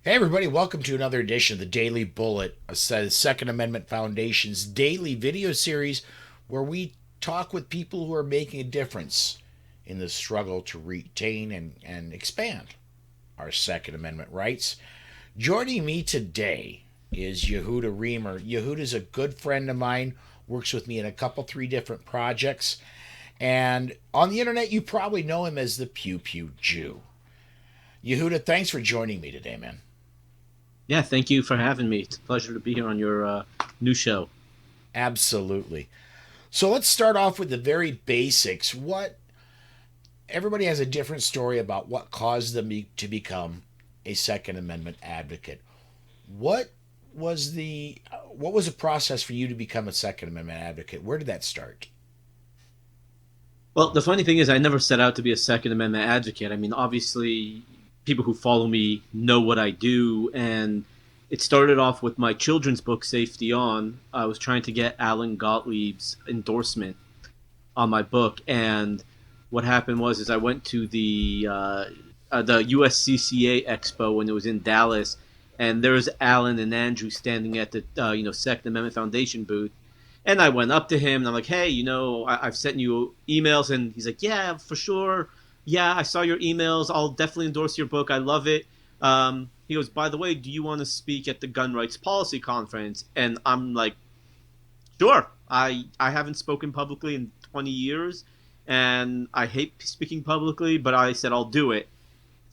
Hey, everybody, welcome to another edition of the Daily Bullet, a Second Amendment Foundation's daily video series where we talk with people who are making a difference in the struggle to retain and expand our Second Amendment rights. Joining me today is Yehuda Remer. Yehuda is a good friend of mine, works with me in a couple, three different projects, and on the internet, you probably know him as the Pew Pew Jew. Yehuda, thanks for joining me today, man. Yeah, thank you for having me. It's a pleasure to be here on your new show. Absolutely. So let's start off with the very basics. What Everybody has a different story about what caused them to become a Second Amendment advocate. What what was the process for you to become a Second Amendment advocate? Where did that start? Well, the funny thing is, I never set out to be a Second Amendment advocate. I mean, obviously, people who follow me know what I do, and it started off with my children's book, Safety On. I was trying to get Alan Gottlieb's endorsement on my book, and what happened was, is I went to the USCCA Expo when it was in Dallas, and there was Alan and Andrew standing at the Second Amendment Foundation booth, and I went up to him and I'm like, hey, I've sent you emails, and he's like, yeah, for sure, yeah, I saw your emails. I'll definitely endorse your book. I love it. He goes, by the way, do you want to speak at the Gun Rights Policy Conference? And I'm like, sure. I haven't spoken publicly in 20 years, and I hate speaking publicly, but I said I'll do it,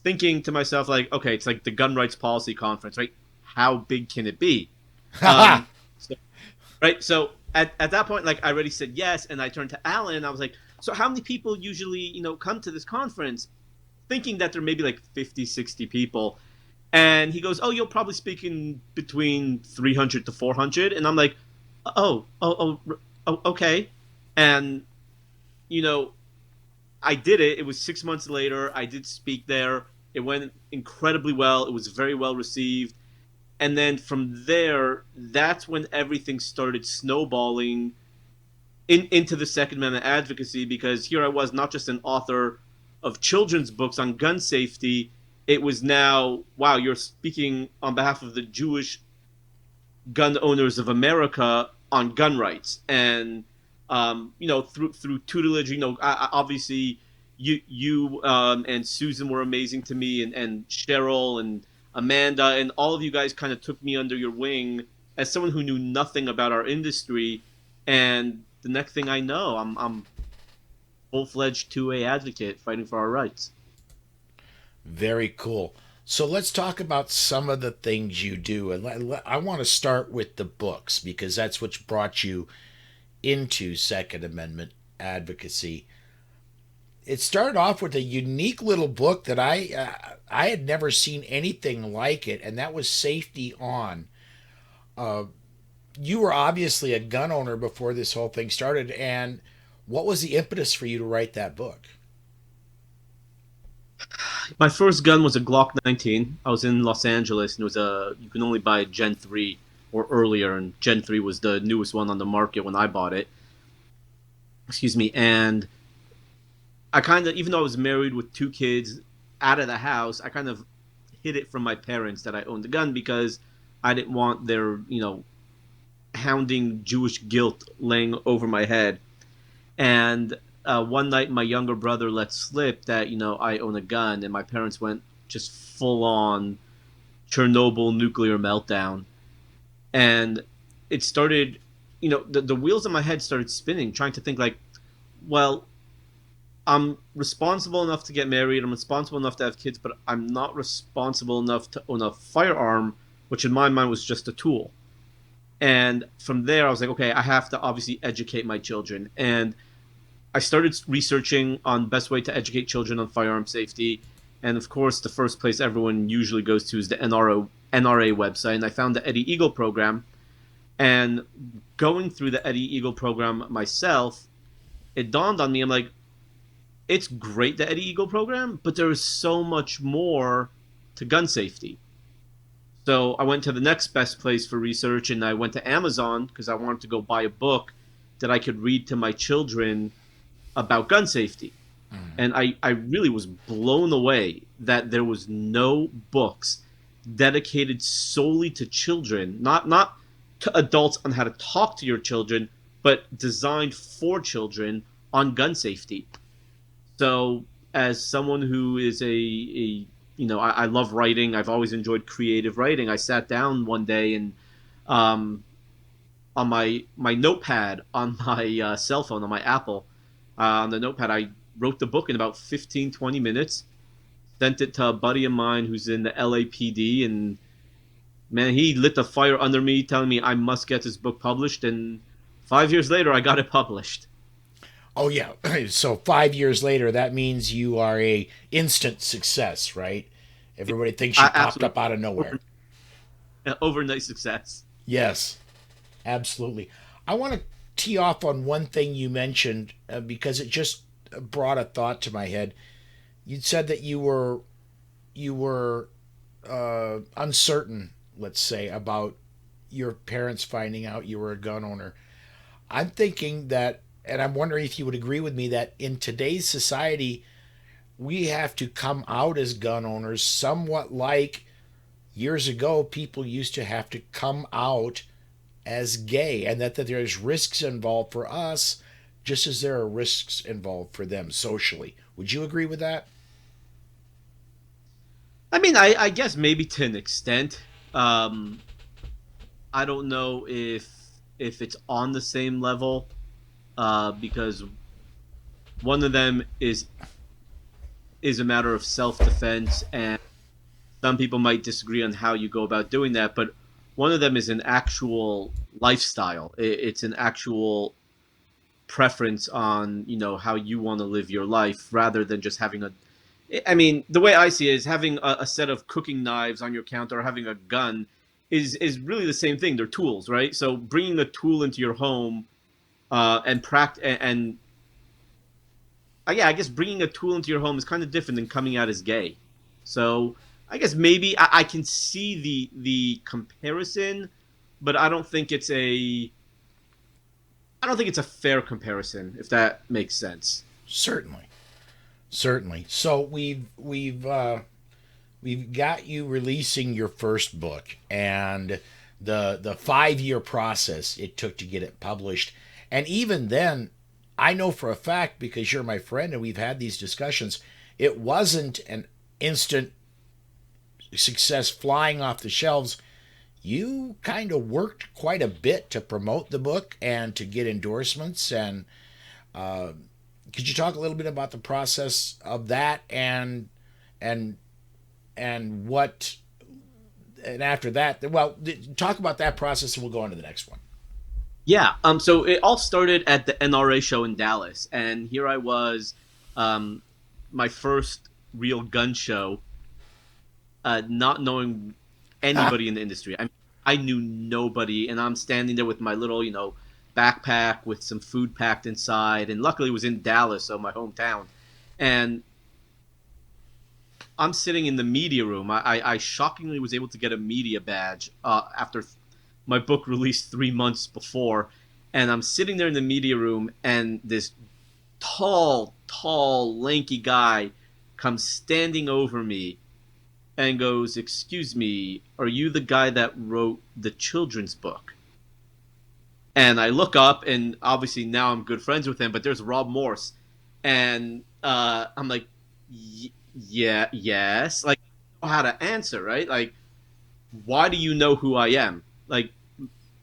thinking to myself like, okay, it's like the gun rights policy conference, right? How big can it be? Haha. Um, so, right. So at that point, like I already said yes, and I turned to Alan. And I was like, so how many people usually come to this conference? Thinking that there may be like 50, 60 people. And he goes, oh, you'll probably speak in between 300 to 400. And I'm like, okay. And you know, I did it. It was 6 months later. I did speak there. It went incredibly well. It was very well received. And then from there, that's when everything started snowballing into the Second Amendment advocacy, because here I was, not just an author of children's books on gun safety. It was now, wow, you're speaking on behalf of the Jewish gun owners of America on gun rights, and through tutelage. Obviously, you and Susan were amazing to me, and Cheryl and Amanda, and all of you guys kind of took me under your wing as someone who knew nothing about our industry. And the next thing I know, I'm full fledged 2A advocate fighting for our rights. Very cool. So let's talk about some of the things you do. And I want to start with the books because that's what brought you into Second Amendment advocacy. It started off with a unique little book that I had never seen anything like it, and that was Safety On. Uh, you were obviously a gun owner before this whole thing started, and what was the impetus for you to write that book? My first gun was a Glock 19. I was in Los Angeles, and it was a you can only buy Gen 3 or earlier, and Gen 3 was the newest one on the market when I bought it. Excuse me. And I kind of, even though I was married with two kids out of the house, I kind of hid it from my parents that I owned a gun, because I didn't want their, hounding Jewish guilt laying over my head. And one night, my younger brother let slip that I own a gun, and my parents went just full on Chernobyl nuclear meltdown, and it started. The wheels in my head started spinning, trying to think like, well, I'm responsible enough to get married. I'm responsible enough to have kids, but I'm not responsible enough to own a firearm, which in my mind was just a tool. And from there, I was like, okay, I have to obviously educate my children. And I started researching on best way to educate children on firearm safety. And of course, the first place everyone usually goes to is the NRA website. And I found the Eddie Eagle program. And going through the Eddie Eagle program myself, it dawned on me. I'm like, it's great, the Eddie Eagle program, but there is so much more to gun safety. So I went to the next best place for research, and I went to Amazon because I wanted to go buy a book that I could read to my children about gun safety. Mm. And I really was blown away that there was no books dedicated solely to children, not to adults on how to talk to your children, but designed for children on gun safety. So, as someone who is I love writing. I've always enjoyed creative writing. I sat down one day and um, on my notepad on my cell phone on my Apple on the notepad, I wrote the book in about 15, 20 minutes. Sent it to a buddy of mine who's in the LAPD, and man, he lit the fire under me, telling me I must get this book published. And 5 years later, I got it published. Oh yeah. So 5 years later, that means you are a instant success, right? Everybody thinks you I popped absolutely up out of nowhere. overnight success. Yes, absolutely. I want to tee off on one thing you mentioned because it just brought a thought to my head. You said that you were uncertain, let's say, about your parents finding out you were a gun owner. I'm thinking that, and I'm wondering if you would agree with me that in today's society, we have to come out as gun owners somewhat like years ago people used to have to come out as gay, and that there's risks involved for us just as there are risks involved for them socially. Would you agree with that? I mean, I guess maybe to an extent. Um, I don't know if it's on the same level because one of them is a matter of self defense, and some people might disagree on how you go about doing that. But one of them is an actual lifestyle. It's an actual preference on how you want to live your life rather than just having a. I mean, the way I see it is having a set of cooking knives on your counter or having a gun is really the same thing. They're tools, right? So bringing a tool into your home and yeah, I guess bringing a tool into your home is kind of different than coming out as gay. So I guess maybe I can see the comparison, but I don't think it's a fair comparison, if that makes sense. Certainly, certainly. So we've got you releasing your first book and the 5 year process it took to get it published, and even then, I know for a fact because you're my friend and we've had these discussions, it wasn't an instant success flying off the shelves. You kind of worked quite a bit to promote the book and to get endorsements. And uh, could you talk a little bit about the process of that and and what and after that? Well, talk about that process and we'll go on to the next one. Yeah. So it all started at the NRA show in Dallas, and here I was, um, my first real gun show, not knowing anybody in the industry. I knew nobody, and I'm standing there with my little, backpack with some food packed inside, and luckily it was in Dallas, so my hometown. And I'm sitting in the media room. I shockingly was able to get a media badge after my book released 3 months before, and I'm sitting there in the media room, and this tall, lanky guy comes standing over me and goes, "Excuse me, are you the guy that wrote the children's book?" And I look up, and obviously now I'm good friends with him, but there's Rob Morse. And I'm like, Yeah, yes. Like, I don't know how to answer, right? Like, why do you know who I am? Like,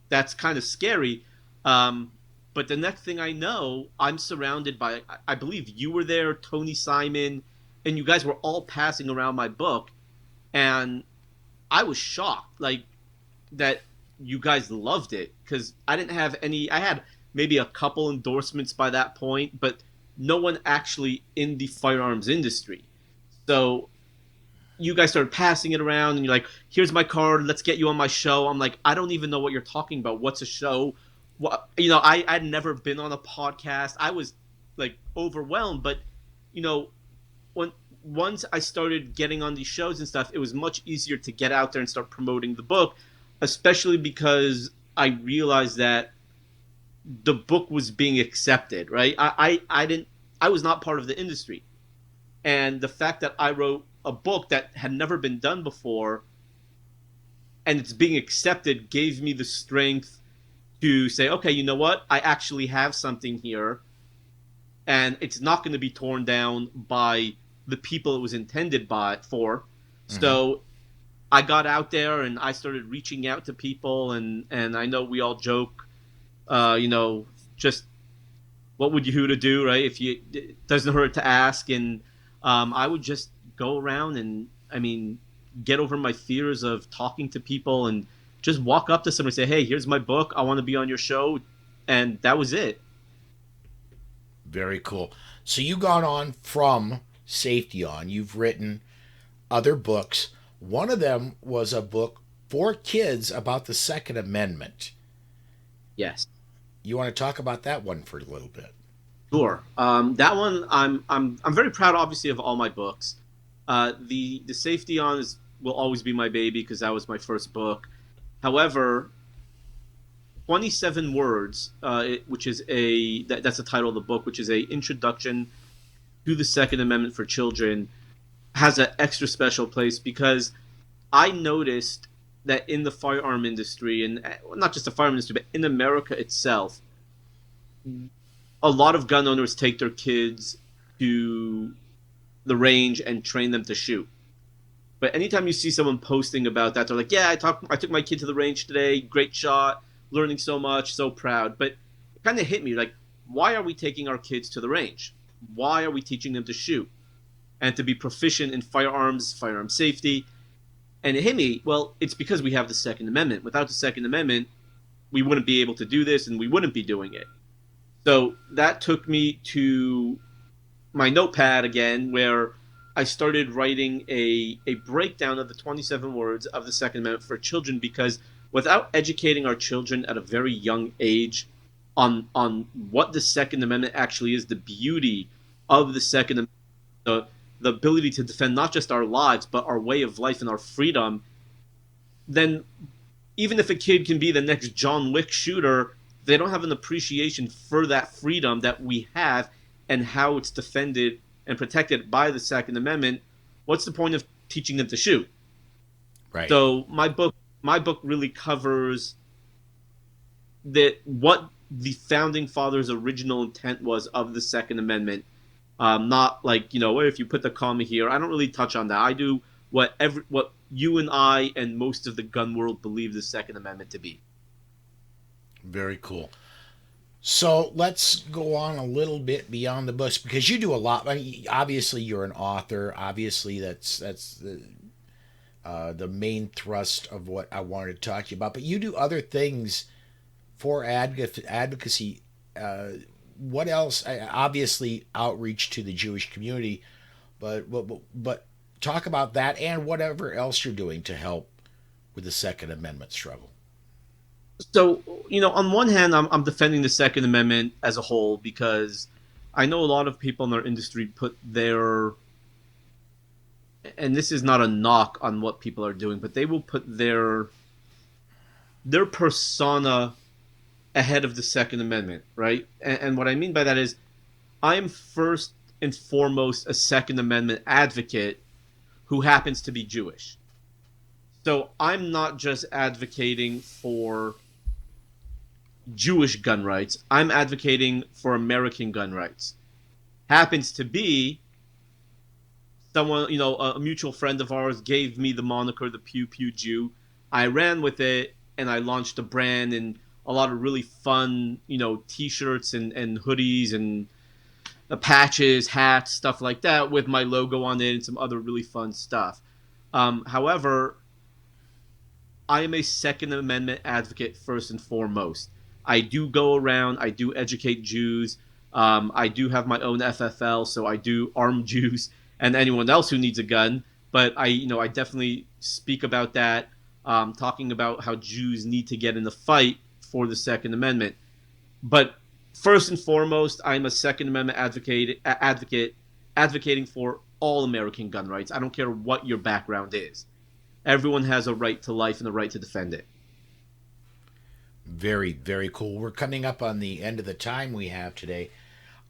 that's kind of scary. Um, but the next thing I know, I'm surrounded by, I believe you were there, Tony Simon, and you guys were all passing around my book. And I was shocked, like, that you guys loved it because I didn't have any, I had maybe a couple endorsements by that point, but no one actually in the firearms industry. So you guys started passing it around and you're like, here's my card, let's get you on my show. I'm like, I don't even know what you're talking about. What's a show? What, I'd never been on a podcast. I was like overwhelmed, but you know, when once I started getting on these shows and stuff, it was much easier to get out there and start promoting the book, especially because I realized that the book was being accepted, right? I didn't I was not part of the industry. And the fact that I wrote a book that had never been done before, and it's being accepted gave me the strength to say, okay, you know what? I actually have something here, and it's not going to be torn down by the people it was intended for. Mm-hmm. So I got out there and I started reaching out to people, and I know we all joke, just what would Yehuda do, right? If you it doesn't hurt to ask, and I would just go around and get over my fears of talking to people and just walk up to someone and say, "Hey, here's my book. I want to be on your show," and that was it. Very cool. So you gone on from Safety On. You've written other books. One of them was a book for kids about the Second Amendment. Yes. You want to talk about that one for a little bit? Sure. That one, I'm very proud, obviously, of all my books. The Safety On will always be my baby because that was my first book. However, 27 Words, which is that's the title of the book, which is a introduction to the Second Amendment for children, has an extra special place because I noticed that in the firearm industry, and not just the firearm industry, but in America itself, a lot of gun owners take their kids to the range and train them to shoot. But anytime you see someone posting about that, they're like, "Yeah, I took my kid to the range today. Great shot, learning so much, so proud." But it kind of hit me like, why are we taking our kids to the range? Why are we teaching them to shoot and to be proficient in firearm safety? And it hit me, well, it's because we have the Second Amendment. Without the Second Amendment, we wouldn't be able to do this, and we wouldn't be doing it. So that took me to my notepad again, where I started writing a breakdown of the 27 words of the Second Amendment for children, because without educating our children at a very young age on what the Second Amendment actually is, the beauty of the Second Amendment, the ability to defend not just our lives, but our way of life and our freedom, then even if a kid can be the next John Wick shooter, they don't have an appreciation for that freedom that we have and how it's defended and protected by the Second Amendment. What's the point of teaching them to shoot? Right. So my book really covers what the founding fathers' original intent was of the Second Amendment. Not like, if you put the comma here. I don't really touch on that. I do what you and I and most of the gun world believe the Second Amendment to be. Very cool. So let's go on a little bit beyond the books because you do a lot. I mean, obviously, you're an author. Obviously, that's the main thrust of what I wanted to talk to you about. But you do other things for advocacy. What else? Obviously, outreach to the Jewish community, but talk about that and whatever else you're doing to help with the Second Amendment struggle. So, on one hand, I'm defending the Second Amendment as a whole because I know a lot of people in our industry put and this is not a knock on what people are doing, but they will put their persona ahead of the Second Amendment, right? And what I mean by that is I am first and foremost a Second Amendment advocate who happens to be Jewish. So I'm not just advocating for Jewish gun rights. I'm advocating for American gun rights. Happens to be someone, a mutual friend of ours gave me the moniker the Pew Pew Jew. I ran with it and I launched a brand and a lot of really fun, t-shirts and hoodies and patches, hats, stuff like that with my logo on it and some other really fun stuff. However, I am a Second Amendment advocate first and foremost. I do go around, I do educate Jews. I do have my own FFL, so I do arm Jews and anyone else who needs a gun. But I definitely speak about that, talking about how Jews need to get in the fight for the Second Amendment. But first and foremost, I'm a Second Amendment advocate advocating for all American gun rights. I don't care what your background is. Everyone has a right to life and a right to defend it. Very, very cool. We're coming up on the end of the time we have today.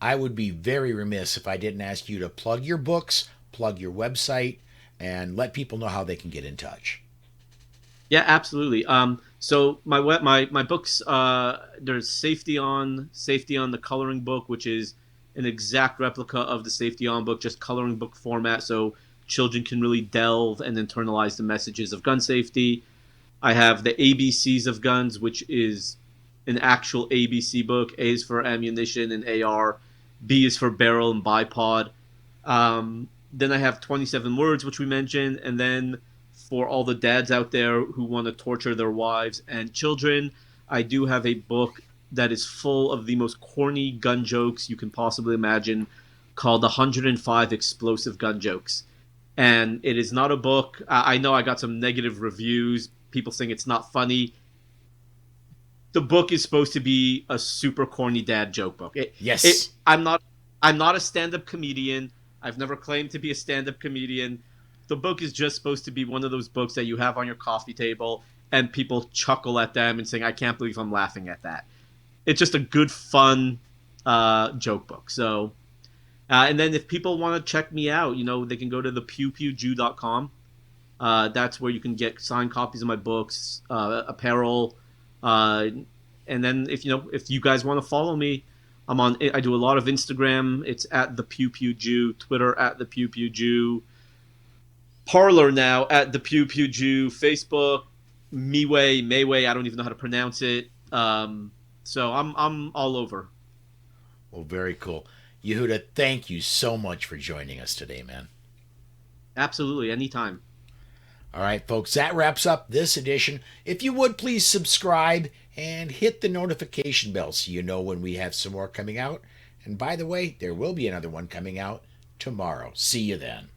I would be very remiss if I didn't ask you to plug your books, plug your website, and let people know how they can get in touch. Yeah, absolutely. So my books, there's Safety on the coloring book, which is an exact replica of the Safety on book, just coloring book format, so children can really delve and internalize the messages of gun safety. I have the ABCs of guns, which is an actual ABC book. A is for ammunition and AR. B is for barrel and bipod. Then I have 27 words, which we mentioned, and then for all the dads out there who want to torture their wives and children, I do have a book that is full of the most corny gun jokes you can possibly imagine, called 105 Explosive Gun Jokes. And it is not a book. I know I got some negative reviews, people saying it's not funny. The book is supposed to be a super corny dad joke book. Yes. I'm not a stand-up comedian. I've never claimed to be a stand-up comedian. The book is just supposed to be one of those books that you have on your coffee table and people chuckle at them and saying, "I can't believe I'm laughing at that." It's just a good, fun joke book. So, and then if people want to check me out, they can go to the pewpewjew.com. That's where you can get signed copies of my books, apparel, uh, and then if you guys want to follow me, I do a lot of Instagram. It's at the Pew Pew Jew, Twitter at the Pew Pew Jew, Parlor now at the Pew Pew Jew, Facebook, Mayway. I don't even know how to pronounce it. So I'm all over. Well, very cool. Yehuda, thank you so much for joining us today, man. Absolutely, anytime. All right, folks, that wraps up this edition. If you would please subscribe and hit the notification bell so you know when we have some more coming out. And by the way, there will be another one coming out tomorrow. See you then.